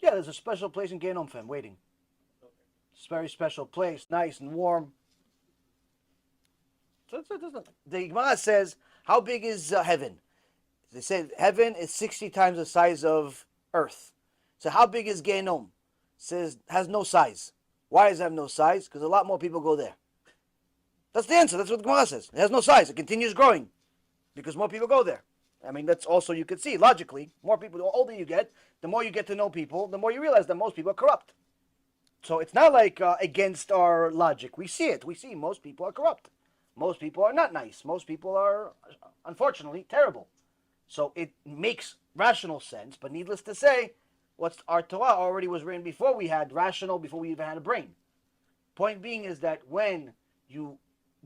Yeah, there's a special place in Gehenom for him waiting. It's a very special place, nice and warm. The Gemara says, how big is heaven? They say heaven is 60 times the size of earth. So how big is Gehenom? Says has no size. Why does it have no size? Because a lot more people go there. That's the answer. That's what the Gemara says. It has no size. It continues growing because more people go there. I mean, that's also, you could see logically, more people, the older you get, the more you get to know people, the more you realize that most people are corrupt. So it's not like against our logic. We see it. We see most people are corrupt. Most people are not nice. Most people are, unfortunately, terrible. So it makes rational sense, but needless to say, what's our Torah already was written before we had rational, before we even had a brain. Point being is that when you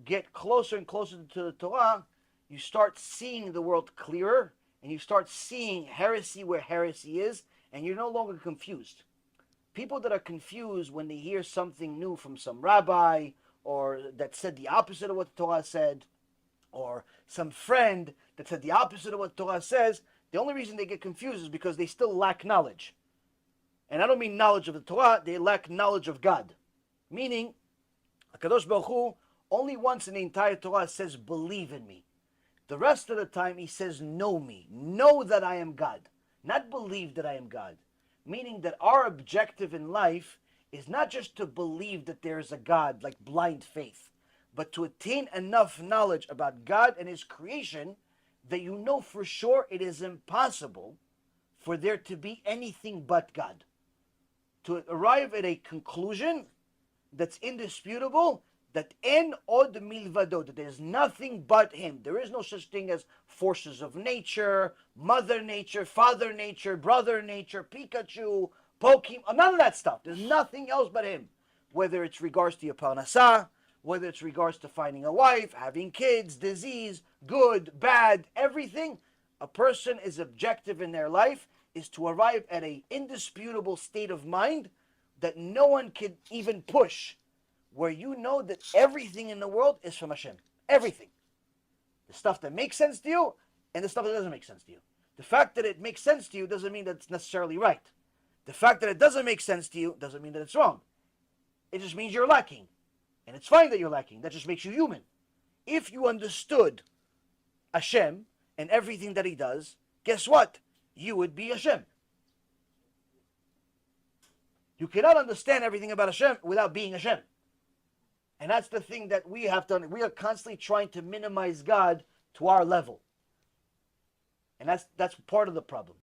get closer and closer to the Torah, you start seeing the world clearer, and you start seeing heresy where heresy is, and you're no longer confused. People that are confused when they hear something new from some rabbi, or that said the opposite of what the Torah said, or some friend that said the opposite of what the Torah says, the only reason they get confused is because they still lack knowledge. And I don't mean knowledge of the Torah, they lack knowledge of God. Meaning, HaKadosh Baruch Hu only once in the entire Torah says, believe in me. The rest of the time he says, know me. Know that I am God. Not believe that I am God. Meaning that our objective in life is not just to believe that there is a God, like blind faith, but to attain enough knowledge about God and his creation that you know for sure it is impossible for there to be anything but God. To arrive at a conclusion that's indisputable, that en od milvado, that there's nothing but him. There is no such thing as forces of nature, mother nature, father nature, brother nature, Pikachu, Pokemon, none of that stuff. There's nothing else but him. Whether it's regards to your parnasah, whether it's regards to finding a wife, having kids, disease, good, bad, everything, a person is objective in their life is to arrive at an indisputable state of mind that no one can even push, where you know that everything in the world is from Hashem. Everything. The stuff that makes sense to you and the stuff that doesn't make sense to you. The fact that it makes sense to you doesn't mean that it's necessarily right. The fact that it doesn't make sense to you doesn't mean that it's wrong. It just means you're lacking. And it's fine that you're lacking. That just makes you human. If you understood Hashem and everything that he does, guess what? You would be Hashem. You cannot understand everything about Hashem without being Hashem. And that's the thing that we have done. We are constantly trying to minimize God to our level. And that's part of the problem.